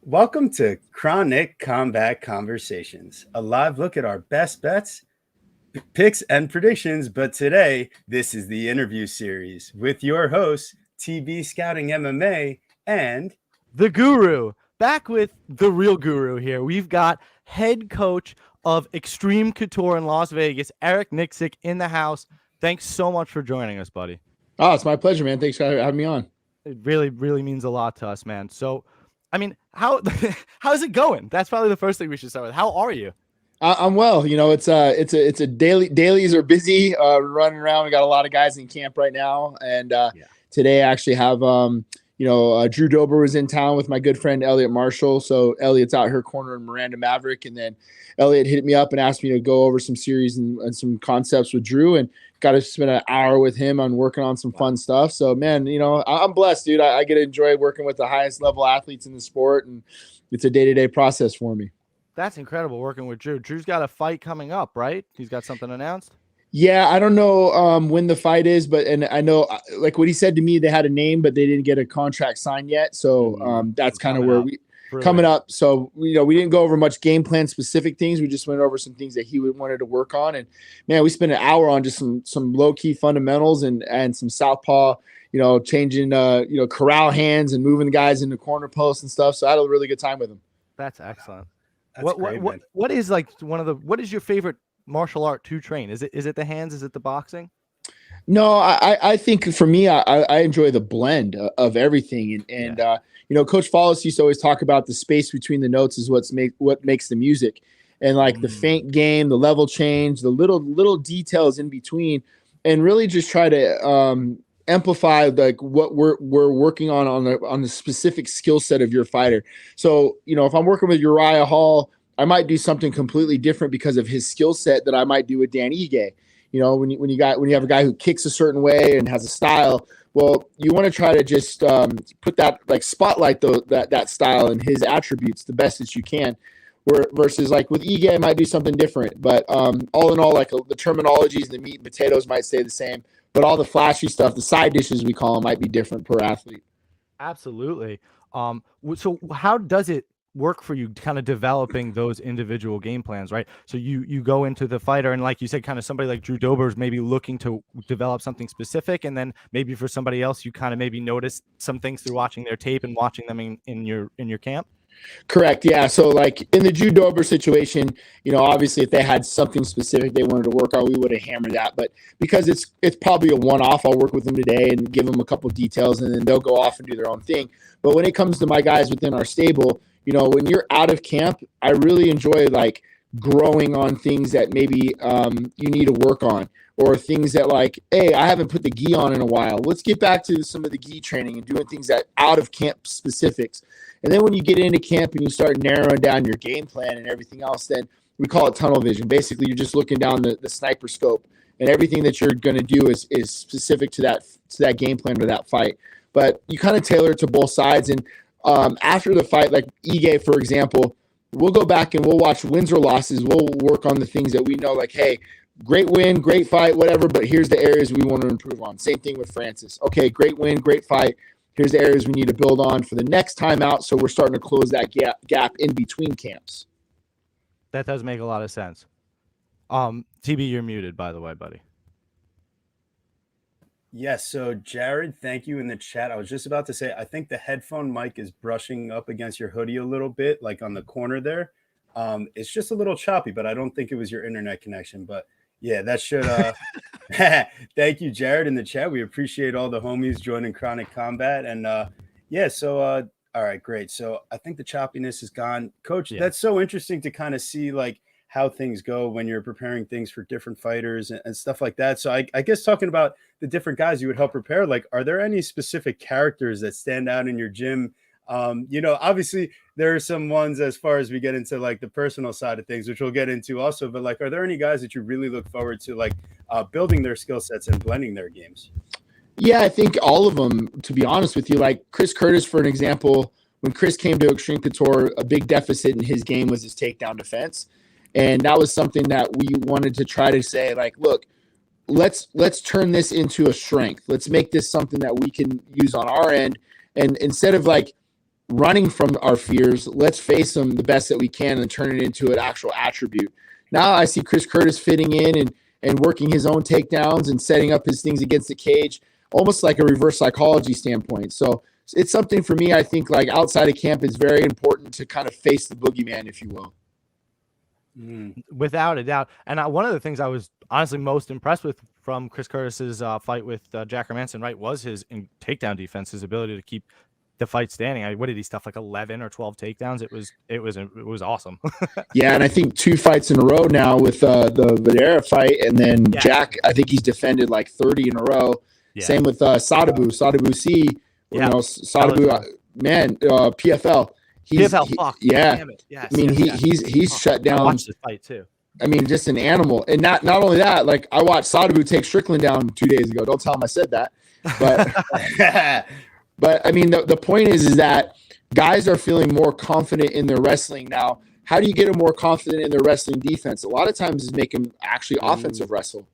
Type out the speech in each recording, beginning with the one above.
Welcome to Chronic Combat Conversations, a live look at our best bets, picks, and predictions. But today, this is the interview series with your hosts, TB Scouting MMA and the Guru. Back with the real Guru here. We've got head coach of Xtreme Couture in Las Vegas, Eric Nicksick, in the house. Thanks so much for joining us, buddy. Oh, it's my pleasure, man. Thanks for having me on. It really, really means a lot to us, man. So, I mean, how's it going? That's probably the first thing we should start with. How are you? I'm well. You know, it's a dailies are busy, running around. We got a lot of guys in camp right now, and today I actually have Drew Dober was in town with my good friend Elliot Marshall. So Elliot's out here cornering Miranda Maverick, and then Elliot hit me up and asked me to go over some series and some concepts with Drew, and got to spend an hour with him on working on some fun stuff. So, man, you know, I'm blessed, dude. I get to enjoy working with the highest level athletes in the sport, and it's a day-to-day process for me. That's incredible working with Drew. Drew's got a fight coming up, right? He's got something announced? Yeah, I don't know when the fight is, and I know, like what he said to me, they had a name, but they didn't get a contract signed yet. So that's kind of where coming up. So, we didn't go over much game plan specific things. We just went over some things that he wanted to work on. And man, we spent an hour on just some low key fundamentals and some southpaw, changing, corral hands and moving the guys into corner posts and stuff. So I had a really good time with him. That's excellent. Great, what is like what is your favorite martial art to train? Is it the hands? Is it the boxing? No, I think for me, I enjoy the blend of everything. And Coach Follis used to always talk about the space between the notes is what makes the music, and like the feint game, the level change, the little details in between, and really just try to amplify like what we're working on the specific skill set of your fighter. So, if I'm working with Uriah Hall, I might do something completely different because of his skill set that I might do with Dan Ige. When you have a guy who kicks a certain way and has a style, well, you want to try to just put that, like, spotlight that style and his attributes the best that you can. Versus like with Ige, I might do something different. But all in all, like the terminologies, the meat and potatoes might stay the same, but all the flashy stuff, the side dishes we call them, might be different per athlete. Absolutely. So how does it work for you kind of developing those individual game plans, right? So you go into the fighter, and like you said, kind of somebody like Drew Dober is maybe looking to develop something specific, and then maybe for somebody else you kind of maybe notice some things through watching their tape and watching them in your camp. Correct. Yeah. So like in the Drew Dober situation, obviously if they had something specific they wanted to work on, we would have hammered that. But because it's probably a one-off, I'll work with them today and give them a couple details, and then they'll go off and do their own thing. But when it comes to my guys within our stable, when you're out of camp, I really enjoy like growing on things that maybe you need to work on, or things that like, hey, I haven't put the gi on in a while. Let's get back to some of the gi training and doing things that out of camp specifics. And then when you get into camp and you start narrowing down your game plan and everything else, then we call it tunnel vision. Basically, you're just looking down the sniper scope, and everything that you're going to do is specific to that game plan or that fight. But you kind of tailor it to both sides. And after the fight, like Ige, for example, we'll go back and we'll watch wins or losses. We'll work on the things that we know, like, hey, great win, great fight, whatever, but here's the areas we want to improve on. Same thing with Francis. Okay, great win, great fight. Here's the areas we need to build on for the next time out, so we're starting to close that gap in between camps. That does make a lot of sense. TB, you're muted, by the way, buddy. Yes, so Jared, thank you in the chat. I was just about to say, I think the headphone mic is brushing up against your hoodie a little bit, like on the corner there. It's just a little choppy, but I don't think it was your internet connection. But yeah, that should thank you, Jared, in the chat. We appreciate all the homies joining Chronic Combat. And all right, great. So I think the choppiness is gone. Coach, That's so interesting to kind of see like how things go when you're preparing things for different fighters and stuff like that. So I guess talking about the different guys you would help prepare, like, are there any specific characters that stand out in your gym? Obviously there are some ones as far as we get into like the personal side of things, which we'll get into also, but like, are there any guys that you really look forward to, like building their skill sets and blending their games? Yeah, I think all of them, to be honest with you. Like Chris Curtis, for an example, when Chris came to Xtreme Couture, a big deficit in his game was his takedown defense. And that was something that we wanted to try to say, like, look, let's turn this into a strength. Let's make this something that we can use on our end. And instead of like running from our fears. Let's face them the best that we can and turn it into an actual attribute. Now I see Chris Curtis fitting in and working his own takedowns and setting up his things against the cage, almost like a reverse psychology standpoint. So it's something for me, I think, like outside of camp, it's very important to kind of face the boogeyman, if you will. Without a doubt. And one of the things I was honestly most impressed with from Chris Curtis's fight with Jack Hermanson, right, was his takedown defense, his ability to keep the fight standing. What did he stuff, like 11 or 12 takedowns? It was awesome. Yeah, and I think 2 fights in a row now with the Videra fight, and then Jack, I think he's defended like 30 in a row. Yeah. Same with Sadabu C. You know, Sadabu, PFL. Yeah. Yes, I mean, he's shut down. I watched this fight too. I mean, just an animal. And not only that, like I watched Sadabu take Strickland down 2 days ago. Don't tell him I said that. But but I mean, the point is that guys are feeling more confident in their wrestling now. How do you get them more confident in their wrestling defense? A lot of times is make them actually offensive wrestle.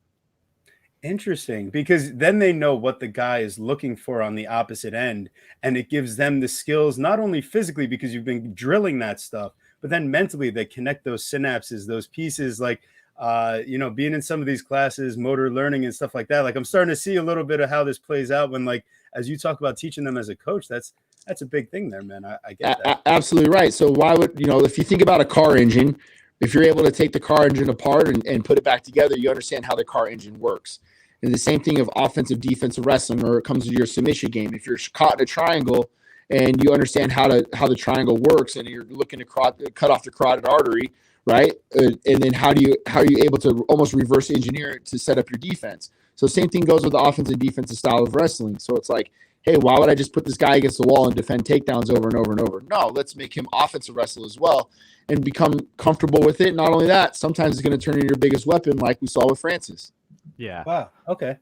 Interesting, because then they know what the guy is looking for on the opposite end, and it gives them the skills, not only physically because you've been drilling that stuff, but then mentally they connect those synapses, those pieces, like being in some of these classes, motor learning and stuff like that. Like I'm starting to see a little bit of how this plays out when, like, as you talk about teaching them as a coach, that's a big thing there, man. I get that. Absolutely right. So why would, if you think about a car engine, if you're able to take the car engine apart and put it back together, you understand how the car engine works. And the same thing of offensive, defensive wrestling, or it comes to your submission game. If you're caught in a triangle and you understand how the triangle works, and you're looking to cut off the carotid artery, right? And then how are you able to almost reverse engineer it to set up your defense? So same thing goes with the offensive, defensive style of wrestling. So it's like, hey, why would I just put this guy against the wall and defend takedowns over and over and over? No, let's make him offensive wrestle as well and become comfortable with it. Not only that, sometimes it's going to turn into your biggest weapon, like we saw with Francis. Yeah. Wow. Okay.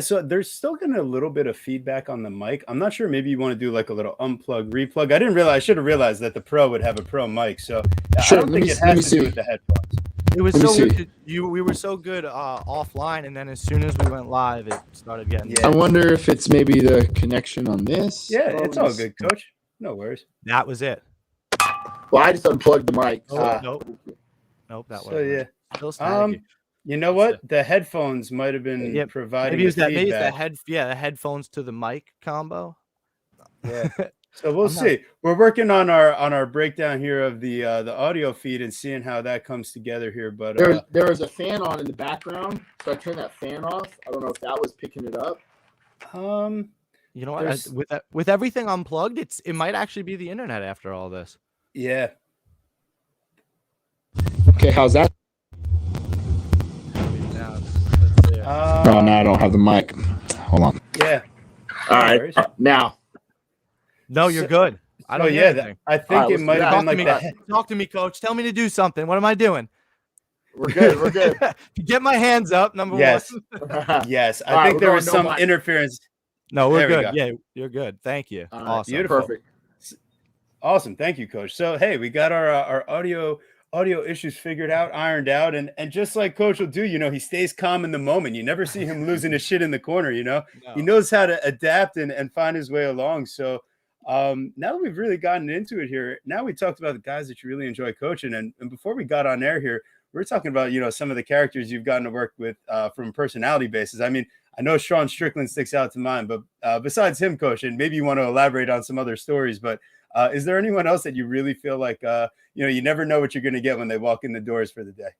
So there's still getting a little bit of feedback on the mic. I'm not sure. Maybe you want to do like a little unplug, replug. I should have realized that the Pro would have a Pro mic. So sure, I don't think it has to do with the headphones. It was so good. We were so good offline, and then as soon as we went live, it started getting. Yeah. I wonder if it's maybe the connection on this. Yeah, it's all good, Coach. No worries. That was it. Well, I just unplugged the mic. Nope. That so yeah. Still snaggy. You know what? The headphones might have been providing. Maybe the headphones to the mic combo. Yeah. So we'll see. We're working on our breakdown here of the audio feed and seeing how that comes together here. But there was a fan on in the background, so I turned that fan off. I don't know if that was picking it up. You know what? With everything unplugged, it might actually be the internet after all this. Yeah. Okay, how's that? No, I don't have the mic. Hold on. Yeah. All right. Now. No, you're good. I don't hear anything. I think it might have been like that. Talk to me, Coach. Tell me to do something. What am I doing? We're good. We're good. Get my hands up, number one. Yes. I think there was some interference. No, we're good. Yeah, you're good. Thank you. Awesome. Beautiful. Perfect. Awesome. Thank you, Coach. So, hey, we got our audio issues figured out, ironed out. And just like Coach will do, he stays calm in the moment. You never see him losing his shit in the corner, No. He knows how to adapt and find his way along. So now that we've really gotten into it here, now we talked about the guys that you really enjoy coaching. And before we got on air here, we were talking about, some of the characters you've gotten to work with from personality basis. I mean, I know Sean Strickland sticks out to mind, but besides him, Coach, and maybe you want to elaborate on some other stories, but is there anyone else that you really feel like, you never know what you're going to get when they walk in the doors for the day?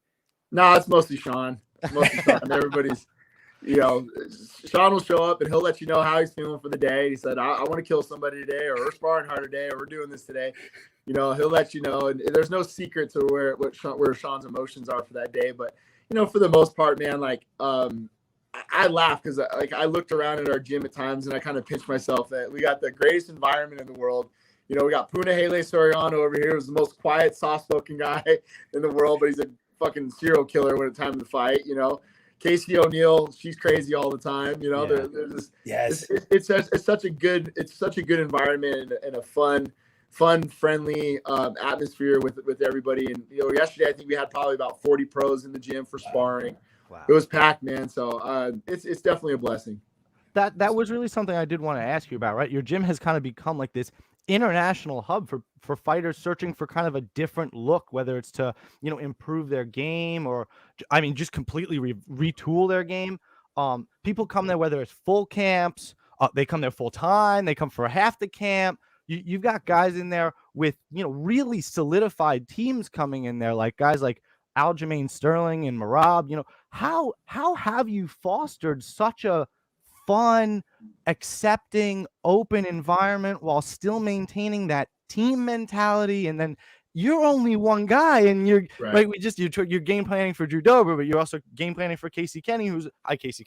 No, it's mostly Sean. Everybody's, Sean will show up and he'll let you know how he's feeling for the day. He said, I want to kill somebody today, or we're sparring hard today, or we're doing this today. He'll let you know. And there's no secret to where Sean's emotions are for that day. But, for the most part, man, like, I laugh because I looked around at our gym at times and I kind of pinched myself that we got the greatest environment in the world. We got Punahele Soriano over here, who's the most quiet, soft-spoken guy in the world, but he's a fucking serial killer when it's time to fight. Casey O'Neill, she's crazy all the time. Yes, it's such a good environment and a fun, friendly atmosphere with everybody. And yesterday I think we had probably about 40 pros in the gym for sparring. Wow. It was packed, man. So it's definitely a blessing. That was really something I did want to ask you about, right? Your gym has kind of become like this international hub for fighters searching for kind of a different look, whether it's to, improve their game or, I mean, just completely retool their game. People come there, whether it's full camps, they come there full time, they come for half the camp. You've got guys in there with, really solidified teams coming in there, like guys like Aljamain Sterling and Marab. How have you fostered such a fun, accepting, open environment while still maintaining that team mentality? And then you're only one guy, and you're Right. like you're game planning for Drew Dober, but you're also game planning for Casey Kenny, for Casey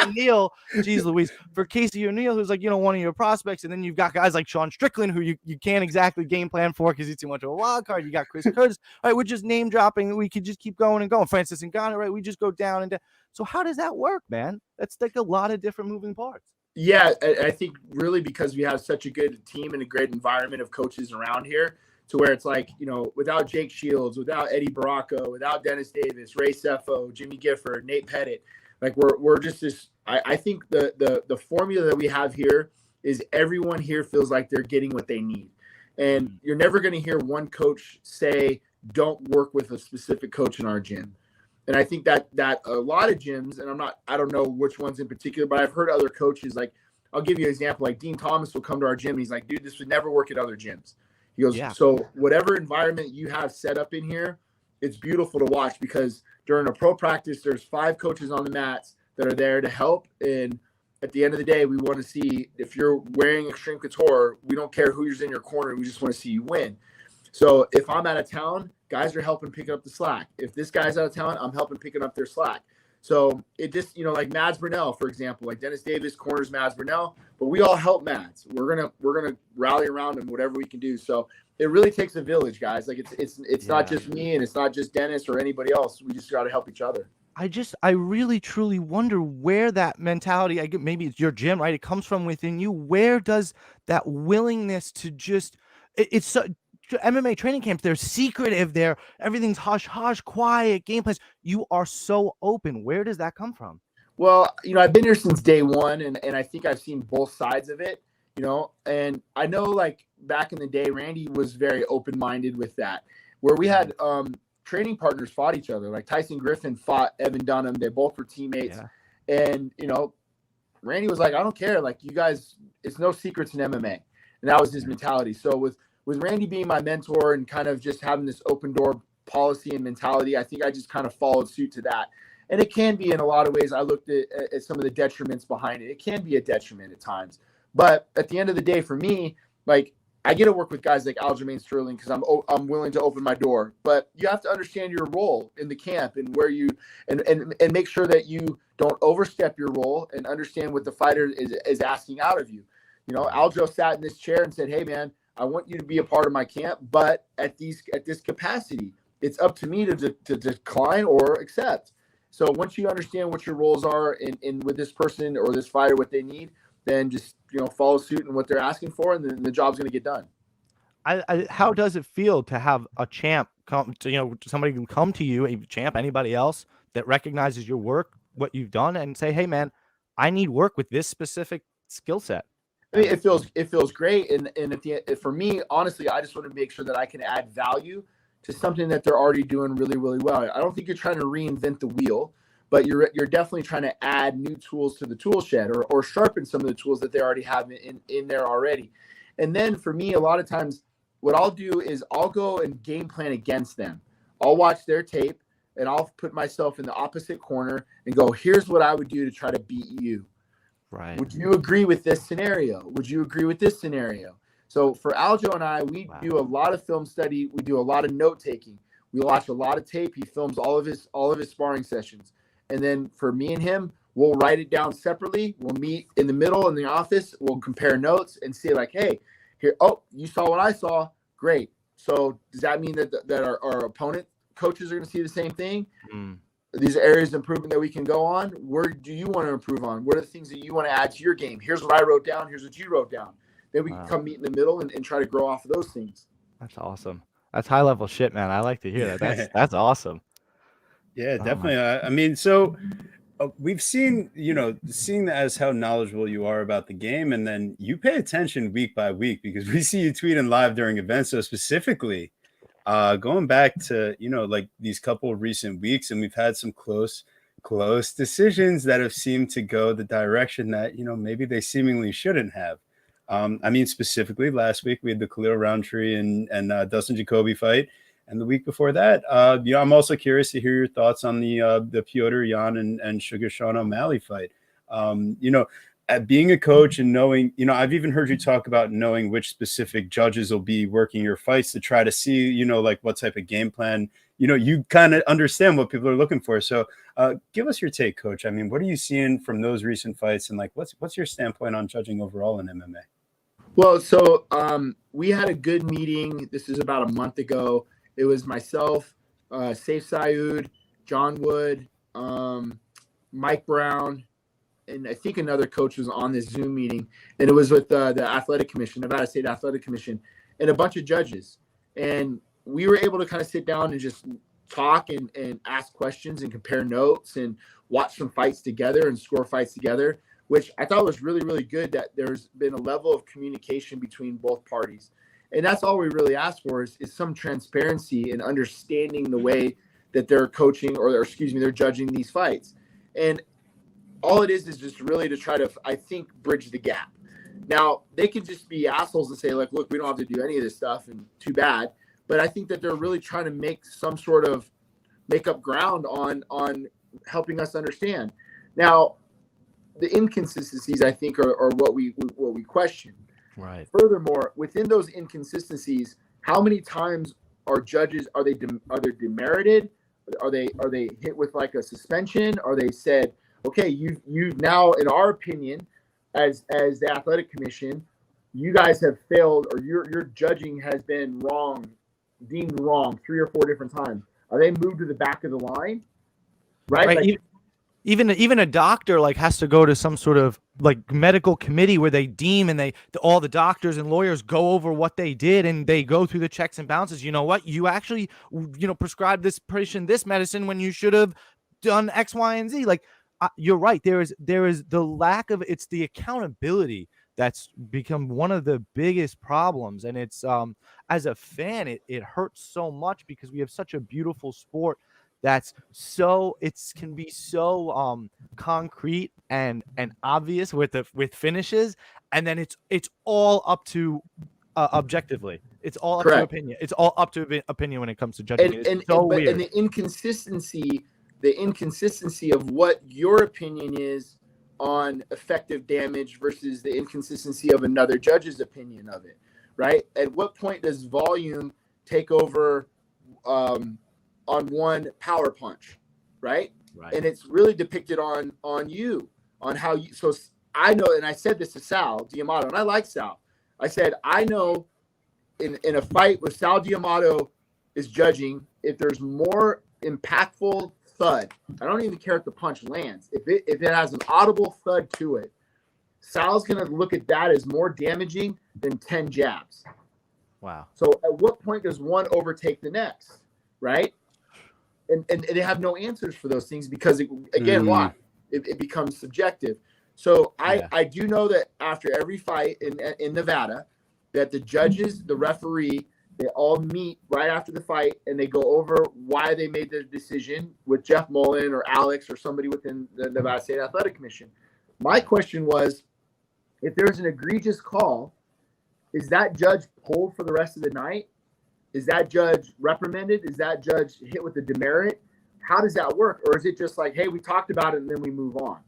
O'Neill. Geez Louise, for Casey O'Neill, who's like, one of your prospects. And then you've got guys like Sean Strickland, who you can't exactly game plan for because he's too much of a wild card. You got Chris Curtis. All right, we're just name dropping. We could just keep going and going. Francis Ngannou, right? We just go down and down. So how does that work, man? That's like a lot of different moving parts. Yeah, I think really because we have such a good team and a great environment of coaches around here, to where it's like, without Jake Shields, without Eddie Baracco, without Dennis Davis, Ray Sefo, Jimmy Gifford, Nate Pettit, like we're just this. I think the formula that we have here is everyone here feels like they're getting what they need, and you're never going to hear one coach say don't work with a specific coach in our gym. And I think that a lot of gyms, and I don't know which ones in particular, but I've heard other coaches, like, I'll give you an example. Like Dean Thomas will come to our gym and he's like, dude, this would never work at other gyms. He goes, So whatever environment you have set up in here, it's beautiful to watch, because during a pro practice, there's 5 coaches on the mats that are there to help. And at the end of the day, we want to see, if you're wearing Xtreme Couture, we don't care who's in your corner. We just want to see you win. So if I'm out of town, guys are helping pick up the slack. If this guy's out of town, I'm helping picking up their slack. So it just, like Mads Burnell, for example, like Dennis Davis corners Mads Burnell, but we all help Mads. We're gonna rally around him, whatever we can do. So it really takes a village, guys. Like it's not just me, and it's not just Dennis or anybody else. We just got to help each other. I really truly wonder where that mentality, maybe it's your gym, right? It comes from within you. Where does that willingness to just, it's so, MMA training camps, they're secretive, everything's hush hush, quiet game plans. You are so open. Where does that come from? Well, I've been here since day one, and I think I've seen both sides of it, and I know, like, back in the day, Randy was very open-minded with that, where we had training partners fought each other. Like Tyson Griffin fought Evan Dunham. They both were teammates. Yeah. And, Randy was like, I don't care. Like, you guys, it's no secrets in MMA. And that was his mentality. So with Randy being my mentor and kind of just having this open door policy and mentality, I think I just kind of followed suit to that. And it can be, in a lot of ways, I looked at some of the detriments behind it. It can be a detriment at times. But at the end of the day, for me, like, I get to work with guys like Aljamain Sterling because I'm willing to open my door. But you have to understand your role in the camp and where you and make sure that you don't overstep your role, and understand what the fighter is asking out of you. Aljo sat in this chair and said, hey, man, I want you to be a part of my camp, but at this capacity, it's up to me to decline or accept. So once you understand what your roles are in with this person or this fighter, what they need, then just follow suit in what they're asking for, and then the job's going to get done. How does it feel to have a champ come to somebody can come to you, a champ, anybody else that recognizes your work, what you've done, and say, hey, man, I need work with this specific skill set? I mean, it feels great, and for me, honestly, I just want to make sure that I can add value to something that they're already doing really, really well. I don't think you're trying to reinvent the wheel, but you're definitely trying to add new tools to the tool shed, or sharpen some of the tools that they already have in there already. And then for me, a lot of times, what I'll do is I'll go and game plan against them. I'll watch their tape, and I'll put myself in the opposite corner and go, here's what I would do to try to beat you. Right. Would you agree with this scenario? Would you agree with this scenario? So for Aljo and I, we do a lot of film study. We do a lot of note taking. We watch a lot of tape. He films all of his sparring sessions. And then for me and him, we'll write it down separately. We'll meet in the middle in the office. We'll compare notes and say, like, hey, here, oh, you saw what I saw. Great. So does that mean that our opponent coaches are going to see the same thing? These are areas of improvement that we can go on. Where do you want to improve on? What are the things that you want to add to your game? Here's what I wrote down. Here's what you wrote down. Then we can come meet in the middle and try to grow off of those things. That's awesome. That's high level shit, man. I like to hear that. That's awesome. Yeah, definitely. I mean, so We've seen, seeing as how knowledgeable you are about the game, and then you pay attention week by week because we see you tweeting live during events. So specifically, going back to, like these couple of recent weeks, and we've had some close decisions that have seemed to go the direction that, maybe they seemingly shouldn't have. I mean, specifically last week we had the Khalil Roundtree and Dustin Jacoby fight. And the week before that, I'm also curious to hear your thoughts on the Piotr Jan and Sugar Sean O'Malley fight. At being a coach and knowing, I've even heard you talk about knowing which specific judges will be working your fights to try to see, like what type of game plan, you kind of understand what people are looking for. So give us your take, Coach. I mean, what are you seeing from those recent fights, and like what's your standpoint on judging overall in MMA? Well, so we had a good meeting. This is about a month ago. It was myself, Saif Sayoud, John Wood, Mike Brown, and I think another coach was on this Zoom meeting. And it was with the Athletic Commission, Nevada State Athletic Commission, and a bunch of judges. And we were able to kind of sit down and just talk and ask questions and compare notes and watch some fights together and score fights together, which I thought was really, really good that there's been a level of communication between both parties. And that's all we really ask for is some transparency and understanding the way that they're coaching or they're judging these fights. And all it is just really to try to, I think, bridge the gap. Now, they could just be assholes and say, like, look, we don't have to do any of this stuff and too bad. But I think that they're really trying to make some sort of make up ground on helping us understand. Now, the inconsistencies, I think, are what we question. Right. Furthermore, within those inconsistencies, how many times are judges are they demerited? Are they hit with like a suspension? Are they said, okay, you now, in our opinion, as the athletic commission, you guys have failed, or your judging has been wrong, deemed wrong 3 or 4 different times. Are they moved to the back of the line? Right. Like, even a doctor like has to go to some sort of like medical committee where they deem and all the doctors and lawyers go over what they did and they go through the checks and balances. You know what? You actually, prescribed this patient this medicine when you should have done X, Y, and Z. Like you're right. There is the lack of, it's the accountability that's become one of the biggest problems. And it's as a fan, it hurts so much because we have such a beautiful sport that's can be so concrete and obvious with finishes, and then it's all up to objectively. It's all up to opinion. It's all up to opinion when it comes to judging. And the inconsistency of what your opinion is on effective damage versus the inconsistency of another judge's opinion of it, right? At what point does volume take over on one power punch, right? And it's really depicted on you, on how you. So I know, and I said this to Sal D'Amato, and I like Sal. I said, I know in a fight where Sal D'Amato is judging, if there's more impactful thud, I don't even care if the punch lands. If it has an audible thud to it, Sal's going to look at that as more damaging than 10 jabs. Wow. So at what point does one overtake the next, right? And they have no answers for those things because, why? It becomes subjective. So I do know that after every fight in Nevada, that the judges, the referee, they all meet right after the fight and they go over why they made their decision with Jeff Mullen or Alex or somebody within the Nevada State Athletic Commission. My question was, if there's an egregious call, is that judge pulled for the rest of the night? Is that judge reprimanded? Is that judge hit with a demerit? How does that work? Or is it just like, hey, we talked about it and then we move on,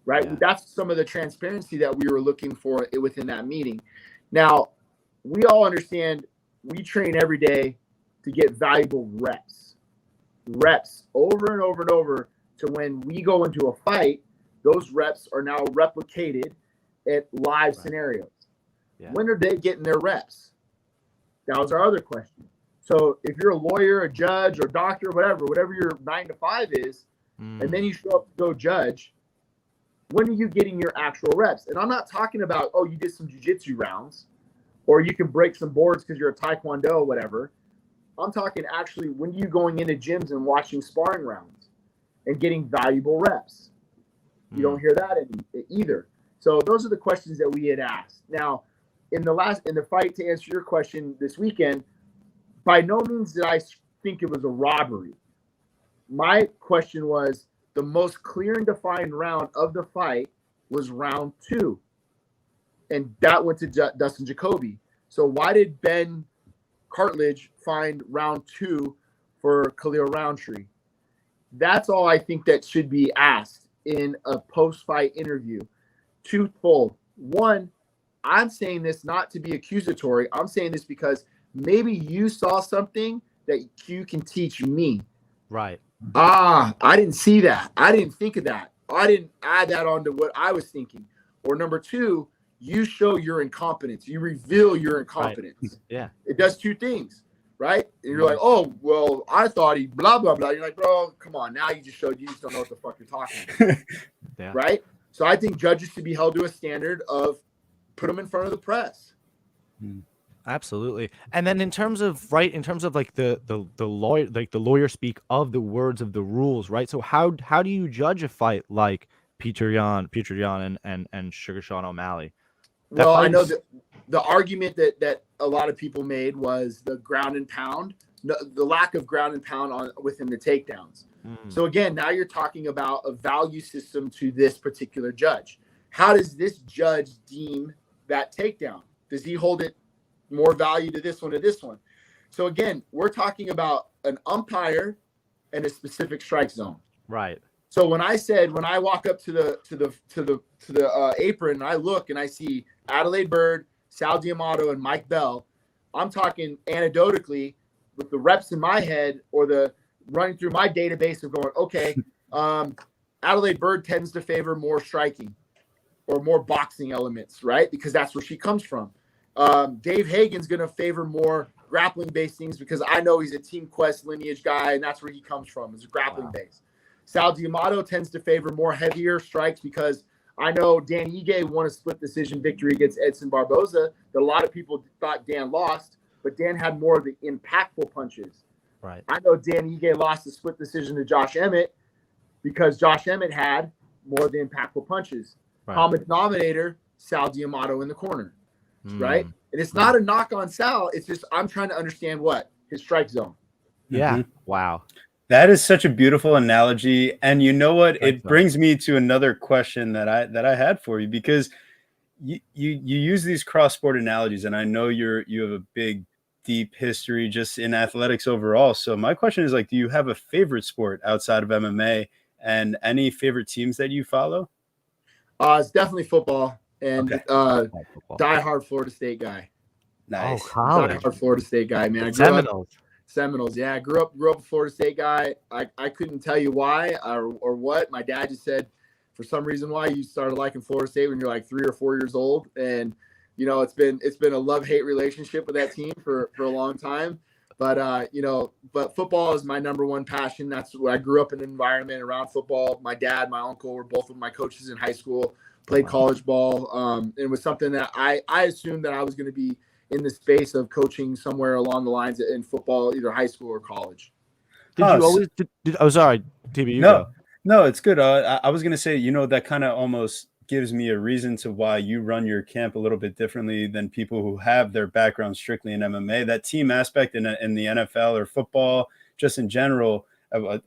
right? Yeah. That's some of the transparency that we were looking for within that meeting. Now, we all understand we train every day to get valuable reps over and over and over to when we go into a fight, those reps are now replicated at live scenarios. Yeah. When are they getting their reps? That was our other question. So if you're a lawyer, a judge, or doctor, whatever your 9 to 5 is, and then you show up to go judge, when are you getting your actual reps? And I'm not talking about, oh, you did some jiu-jitsu rounds, or you can break some boards because you're a taekwondo or whatever. I'm talking actually when are you going into gyms and watching sparring rounds and getting valuable reps? You don't hear that either. So those are the questions that we had asked. Now, in the fight, to answer your question this weekend, by no means did I think it was a robbery. My question was, the most clear and defined round of the fight was round 2. And that went to Dustin Jacoby. So why did Ben Cartledge find round 2 for Khalil Roundtree? That's all I think that should be asked in a post-fight interview. Twofold. One, I'm saying this not to be accusatory. I'm saying this because maybe you saw something that you can teach me. Right. I didn't see that. I didn't think of that. I didn't add that onto what I was thinking. Or number 2, you show your incompetence. You reveal your incompetence. Right. Yeah. It does 2 things, right? And you're like, oh, well, I thought he blah, blah, blah. You're like, bro, come on. Now you just showed you just don't know what the fuck you're talking about. Yeah. Right? So I think judges should be held to a standard of put them in front of the press. Absolutely. And then in terms of like the lawyer, like the lawyer speak of the words of the rules, right? So how do you judge a fight like Peter Yan and Sugar Sean O'Malley? Well, I know that the argument that a lot of people made was the ground and pound, the lack of ground and pound within the takedowns. So again, now you're talking about a value system to this particular judge. How does this judge deem that takedown? Does he hold it more value to this one or this one? So again, we're talking about an umpire and a specific strike zone. Right. So when I walk up to the apron and I look and I see Adelaide Bird, Sal Diamato, and Mike Bell, I'm talking anecdotally with the reps in my head or the running through my database of going, okay, Adelaide Bird tends to favor more striking or more boxing elements, right? Because that's where she comes from. Dave Hagen's going to favor more grappling-based things because I know he's a Team Quest lineage guy, and that's where he comes from, is grappling-based. Sal Diamato tends to favor more heavier strikes because I know Dan Ige won a split decision victory against Edson Barboza that a lot of people thought Dan lost, but Dan had more of the impactful punches. Right. I know Dan Ige lost a split decision to Josh Emmett because Josh Emmett had more of the impactful punches. Right. Common denominator, Sal Diamato in the corner, right? And it's not a knock on Sal. It's just I'm trying to understand what? His strike zone. Yeah. Wow. That is such a beautiful analogy. And you know what? It brings me to another question that I had for you, because you use these cross-sport analogies, and I know you have a big, deep history just in athletics overall. So my question is, like, do you have a favorite sport outside of MMA and any favorite teams that you follow? It's definitely football and diehard Florida State guy. Nice. Oh, college. Diehard Florida State guy, man. I grew Seminoles. Seminoles, yeah. I grew up a Florida State guy. I couldn't tell you why or what. My dad just said for some reason why you started liking Florida State when you're like 3 or 4 years old. And you know, it's been a love-hate relationship with that team for a long time. But but football is my number one passion. That's where I grew up in an environment around football. My dad, my uncle were both of my coaches in high school, played college ball. It was something that I assumed that I was going to be in the space of coaching somewhere along the lines in football, either high school or college. Did you always? Sorry, TB. No, it's good. I was going to say, that kind of almost gives me a reason to why you run your camp a little bit differently than people who have their background strictly in MMA. That team aspect in the NFL or football, just in general,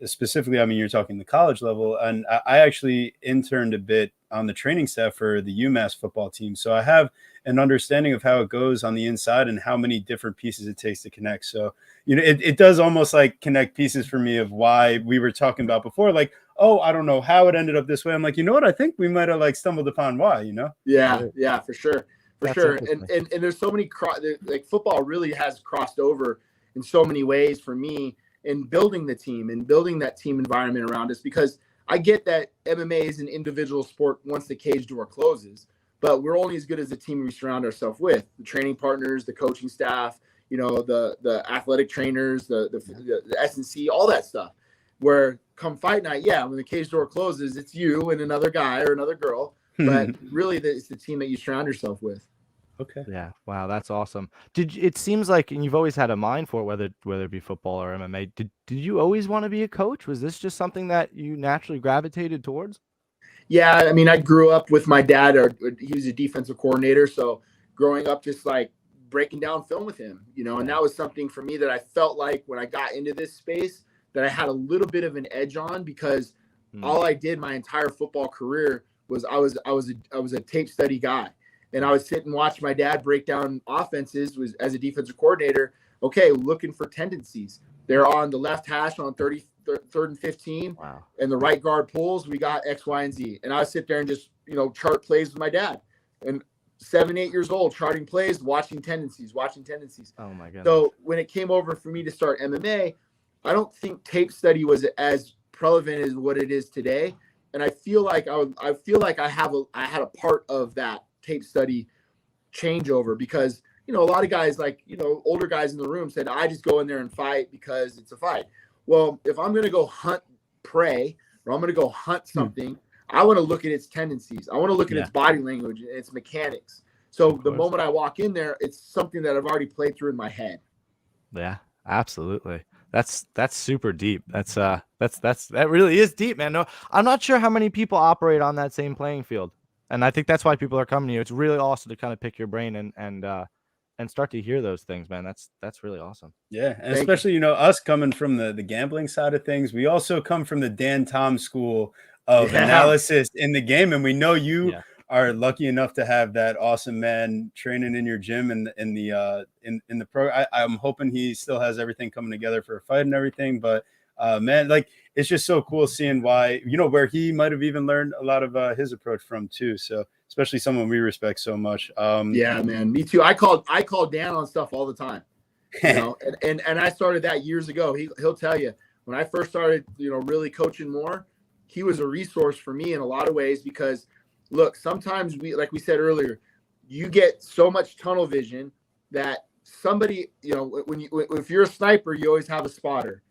specifically, I mean, you're talking the college level. And I actually interned a bit on the training staff for the UMass football team. So I have an understanding of how it goes on the inside and how many different pieces it takes to connect. So, it does almost like connect pieces for me of why we were talking about before, like, oh, I don't know how it ended up this way. I'm like, what? I think we might have like stumbled upon why, Yeah, for sure. That's sure. And there's so many, like football really has crossed over in so many ways for me in building the team and building that team environment around us, because I get that MMA is an individual sport once the cage door closes, but we're only as good as the team we surround ourselves with, the training partners, the coaching staff, the athletic trainers, the S&C, all that stuff. Where come fight night, when the cage door closes, it's you and another guy or another girl, but really it's the team that you surround yourself with. Okay. Yeah. Wow, that's awesome. It seems like, and you've always had a mind for it, whether it be football or MMA. Did you always want to be a coach? Was this just something that you naturally gravitated towards? Yeah, I mean, I grew up with my dad, or he was a defensive coordinator. So growing up, just like breaking down film with him, and that was something for me that I felt like when I got into this space that I had a little bit of an edge on, because all I did my entire football career was I was a tape study guy. And I would sit and watch my dad break down offenses was as a defensive coordinator. Okay, looking for tendencies. They're on the left hash on 3rd and 15. Wow. And the right guard pulls, we got X, Y, and Z. And I would sit there and just, chart plays with my dad. And 7, 8 years old, charting plays, watching tendencies. Oh my goodness. So when it came over for me to start MMA, I don't think tape study was as prevalent as what it is today. And I feel like I had a part of that tape study changeover, because a lot of guys, like older guys in the room, said I just go in there and fight because it's a fight. Well, if I'm going to go hunt prey, or I'm going to go hunt something, I want to look at its tendencies. I want to look at its body language and its mechanics. So the moment I walk in there, it's something that I've already played through in my head. Yeah, absolutely. That's super deep. That really is deep, man. No, I'm not sure how many people operate on that same playing field. And I think that's why people are coming to you. It's really awesome to kind of pick your brain and start to hear those things, man. That's really awesome. Yeah, and especially us coming from the gambling side of things, we also come from the Dan Tom school of analysis in the game, and we know you are lucky enough to have that awesome man training in your gym and in the pro. I'm hoping he still has everything coming together for a fight and everything, but man, like, it's just so cool seeing why, where he might have even learned a lot of his approach from too. So especially someone we respect so much. Yeah, man, me too. I call Dan on stuff all the time, and I started that years ago. He'll tell you, when I first started, really coaching more, he was a resource for me in a lot of ways, because look, sometimes like we said earlier, you get so much tunnel vision that somebody, if you're a sniper, you always have a spotter.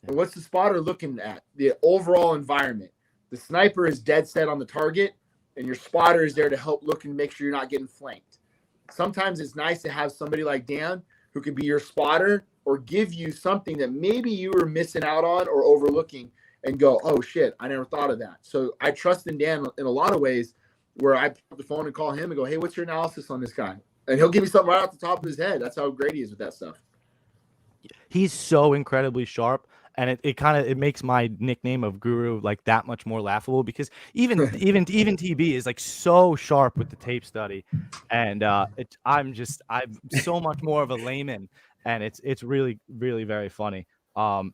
And what's the spotter looking at? The overall environment. The sniper is dead set on the target, and your spotter is there to help look and make sure you're not getting flanked. Sometimes it's nice to have somebody like Dan who can be your spotter or give you something that maybe you were missing out on or overlooking, and go, oh shit, I never thought of that. So I trust in Dan in a lot of ways, where I pick up the phone and call him and go, hey, what's your analysis on this guy? And he'll give me something right off the top of his head. That's how great he is with that stuff. He's so incredibly sharp. And it makes my nickname of Guru like that much more laughable, because even TB is like so sharp with the tape study, and I'm so much more of a layman, and it's really, really very funny. But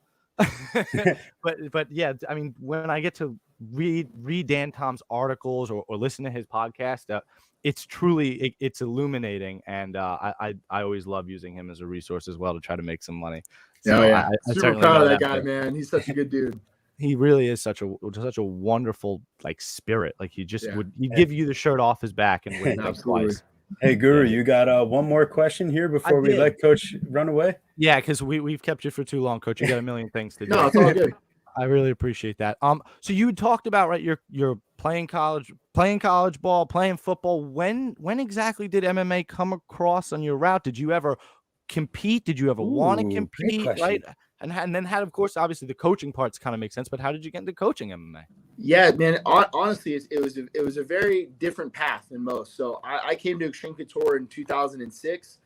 yeah, I mean, when I get to read Dan Tom's articles or listen to his podcast, it's truly it's illuminating, and I always love using him as a resource as well to try to make some money. So I super proud of that guy, man. He's such a good dude. He really is such a wonderful like spirit. Like he'd give you the shirt off his back and win twice. Hey Guru, you got one more question here before we let Coach run away? Yeah, because we've kept you for too long, Coach. You got a million things to do. No, it's all good. I really appreciate that. So you talked about, right, you're playing college ball, playing football. When exactly did MMA come across on your route? Did you ever compete? Did you ever want to compete? Right? And then of course, obviously the coaching parts kind of make sense, but how did you get into coaching MMA? Yeah, man. Honestly, it was a very different path than most. So I came to Xtreme Couture in 2006,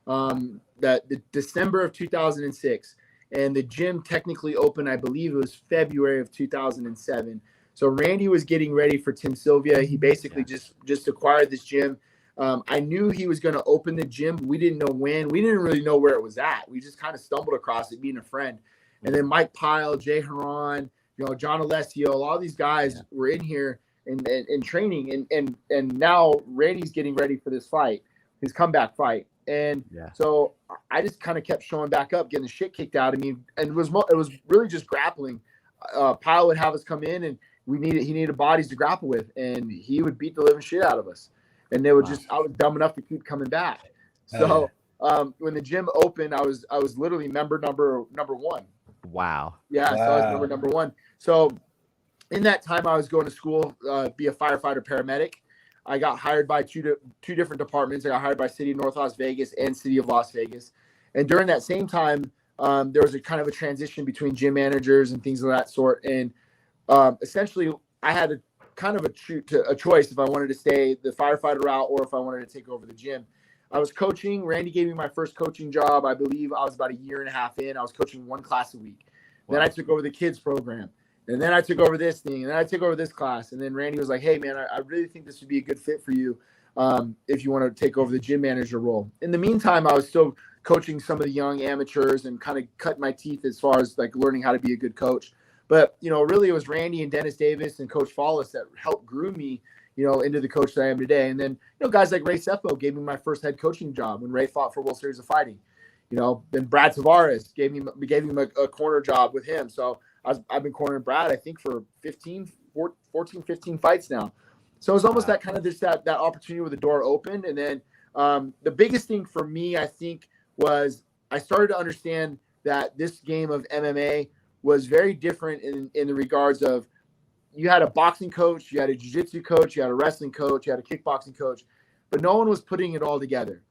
the December of 2006. And the gym technically opened, I believe it was February of 2007. So Randy was getting ready for Tim Sylvia. He basically just acquired this gym. I knew he was going to open the gym, but we didn't know when. We didn't really know where it was at. We just kind of stumbled across it, being a friend. And then Mike Pyle, Jay Haran, John Alessio, all these guys were in here and training. And now Randy's getting ready for this fight, his comeback fight. And so I just kind of kept showing back up, getting the shit kicked out of me. And it was really just grappling. Pyle would have us come in, and he needed bodies to grapple with, and he would beat the living shit out of us. And they would I was dumb enough to keep coming back. So when the gym opened, I was literally member number one. Wow. Yeah. Wow. So I was number one. So in that time, I was going to school, be a firefighter paramedic. I got hired by two different departments. I got hired by City of North Las Vegas and City of Las Vegas. And during that same time, there was a kind of a transition between gym managers and things of that sort. And essentially, I had kind of a choice if I wanted to stay the firefighter route or if I wanted to take over the gym. I was coaching. Randy gave me my first coaching job. I believe I was about a year and a half in. I was coaching 1 class a week. Wow. Then I took over the kids program. And then I took over this thing. And then I took over this class. And then Randy was like, hey, man, I really think this would be a good fit for you if you want to take over the gym manager role. In the meantime, I was still coaching some of the young amateurs and kind of cutting my teeth as far as like learning how to be a good coach. But, really it was Randy and Dennis Davis and Coach Follis that helped groom me, into the coach that I am today. And then, guys like Ray Sefo gave me my first head coaching job when Ray fought for World Series of Fighting. Then Brad Tavares gave me a corner job with him. So I've been cornering Brad, I think, for 14, 15 fights now. So it was almost that kind of that opportunity where the door opened. And then the biggest thing for me, I think, was I started to understand that this game of MMA was very different in the regards of you had a boxing coach, you had a jiu-jitsu coach, you had a wrestling coach, you had a kickboxing coach, but no one was putting it all together.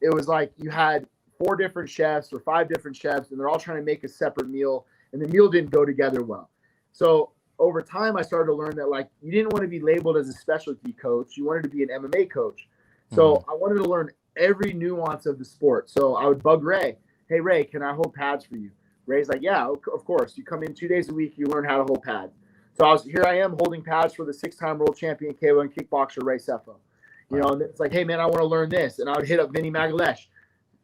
It was like you had 4 different chefs or 5 different chefs, and they're all trying to make a separate meal, and the meal didn't go together well. So over time, I started to learn that, like, you didn't want to be labeled as a specialty coach. You wanted to be an MMA coach. So I wanted to learn every nuance of the sport. So I would bug Ray. Hey, Ray, can I hold pads for you? Ray's like, yeah, of course. You come in 2 days a week, you learn how to hold pads. So I am holding pads for the 6-time world champion K1 kickboxer Ray Sefo. And it's like, hey, man, I want to learn this. And I would hit up Vinny Magalesh.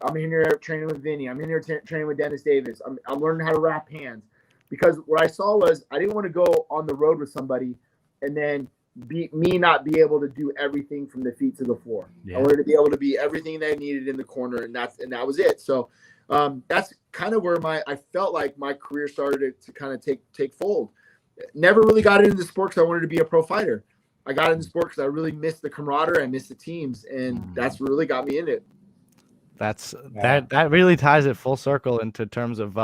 I'm in here training with Vinny. I'm in here training with Dennis Davis. I'm learning how to wrap hands. Because what I saw was I didn't want to go on the road with somebody and then not be able to do everything from the feet to the floor. Yeah. I wanted to be able to be everything that I needed in the corner, and that was it. So that's kind of where I felt like my career started to kind of take fold. Never really got into the sport because I wanted to be a pro fighter. I got into the sport because I really missed the camaraderie, I missed the teams, and that's what really got me in it. That really ties it full circle into terms of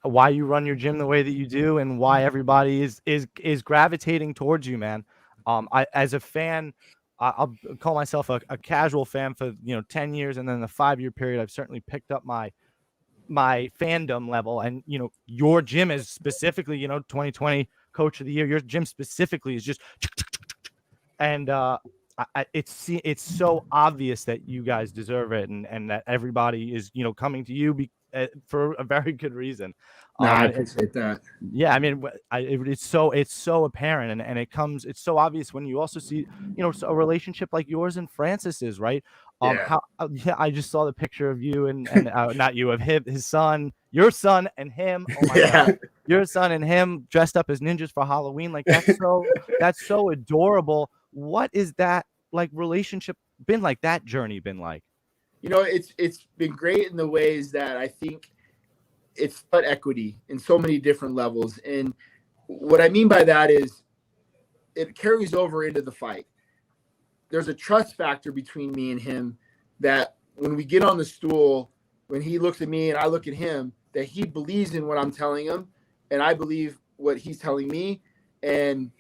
why you run your gym the way that you do and why everybody is gravitating towards you, man. I, as a fan, I'll call myself a casual fan for 10 years, and then the 5-year period I've certainly picked up my fandom level. And your gym is specifically 2020 coach of the year. Your gym specifically is just and it's so obvious that you guys deserve it, and that everybody is coming to you for a very good reason. I appreciate that. Yeah, I mean, it's so apparent, and it's so obvious when you also see a relationship like yours and Francis's, right? I just saw the picture of you and not you, of his son, your son and him. Oh my God, your son and him dressed up as ninjas for Halloween. Like that's so adorable. What is that relationship been like? That journey been like? It's been great in the ways that I think it's about equity in so many different levels. And what I mean by that is it carries over into the fight. There's a trust factor between me and him that when we get on the stool, when he looks at me and I look at him, that he believes in what I'm telling him and I believe what he's telling me. And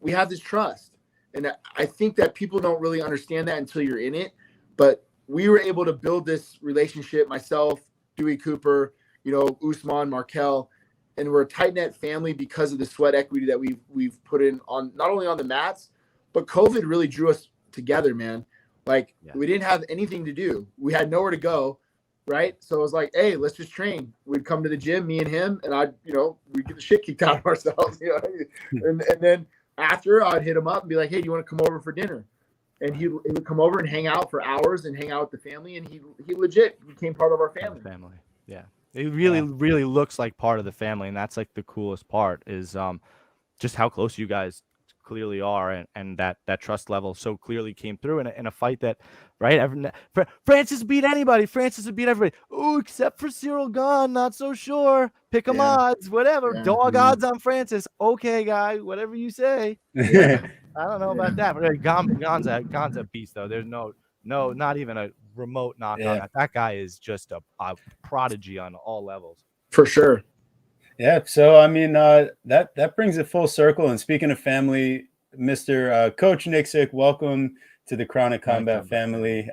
we have this trust. And I think that people don't really understand that until you're in it. But we were able to build this relationship, myself, Dewey Cooper, Usman, Markel, and we're a tight-knit family because of the sweat equity that we've put in on not only on the mats, but COVID really drew us together, man. We didn't have anything to do. We had nowhere to go, right? So it was like, hey, let's just train. We'd come to the gym, me and him, and we'd get the shit kicked out of ourselves, and then after I'd hit him up and be like, hey, do you want to come over for dinner? And he would come over and hang out for hours and hang out with the family, and he legit became part of our family. Yeah. It really looks like part of the family, and that's like the coolest part is just how close you guys clearly are, and that trust level so clearly came through in a fight that, right? Francis beat anybody. Francis would beat everybody. Oh, except for Cyril Gahn. Not so sure. Pick 'em odds, whatever. Yeah. Dog odds on Francis. Okay, guy, whatever you say. I don't know about that, but Gahn's a beast, though. There's no, not even a remote knock on that. That guy is just a prodigy on all levels. For sure. Yeah. So, I mean, that brings it full circle. And speaking of family, Mr. Coach Nicksick, welcome to the Chronic Combat family.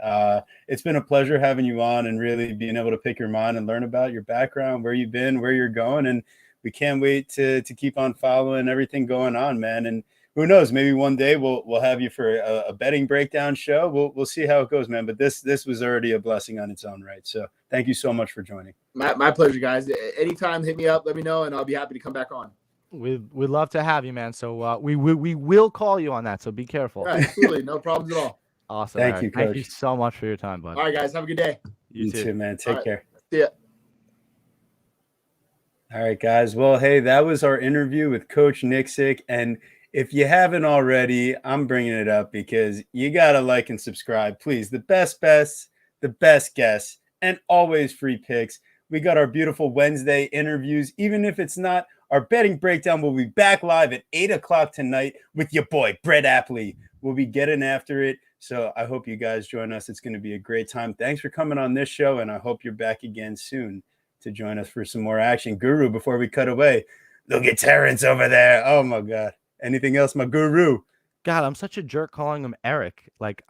It's been a pleasure having you on and really being able to pick your mind and learn about your background, where you've been, where you're going. And we can't wait to keep on following everything going on, man. And who knows? Maybe one day we'll have you for a betting breakdown show. We'll see how it goes, man. But this was already a blessing on its own right. So thank you so much for joining. My pleasure, guys. Anytime, hit me up, let me know, and I'll be happy to come back on. We'd love to have you, man. So we will call you on that. So be careful. Yeah, absolutely, no problems at all. Awesome. Thank you, Coach. Thank you so much for your time, bud. All right, guys, have a good day. You too, man. Take care. See ya. All right, guys. Well, hey, that was our interview with Coach Nicksick. And if you haven't already, I'm bringing it up because you got to like and subscribe. Please, the best bets, the best guests, and always free picks. We got our beautiful Wednesday interviews. Even if it's not our betting breakdown, we'll be back live at 8 o'clock tonight with your boy, Brett Apley. We'll be getting after it. So I hope you guys join us. It's going to be a great time. Thanks for coming on this show, and I hope you're back again soon to join us for some more action. Guru, before we cut away, look at Terrence over there. Oh, my God. Anything else, my guru? God, I'm such a jerk calling him Eric. Like,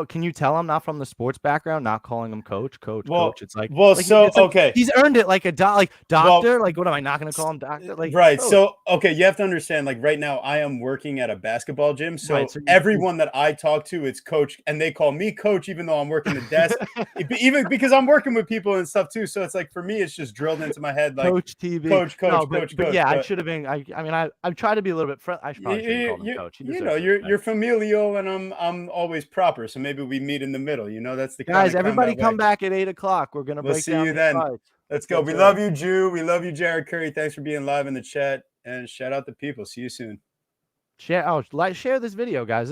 can you tell I'm not from the sports background, not calling him coach? It's like, okay. He's earned it like a doctor. Like, what am I not going to call him doctor? Like, right. coach. So, okay, you have to understand, like right now I am working at a basketball gym. So, right, so everyone that I talk to, it's coach, and they call me coach, even though I'm working the desk, even because I'm working with people and stuff too. So it's like, for me, it's just drilled into my head, like coach TV, coach. Yeah, I should have been. I mean, I try to be a little bit friendly. I probably shouldn't call him coach. You know, you're familial, and I'm always proper. So maybe we meet in the middle. You know, that's the guys. Everybody come back at 8 o'clock. We're gonna break down. See you then. Fights. Let's go. We love you, Jew. We love you, Jared Curry. Thanks for being live in the chat, and shout out to people. See you soon. Share this video, guys.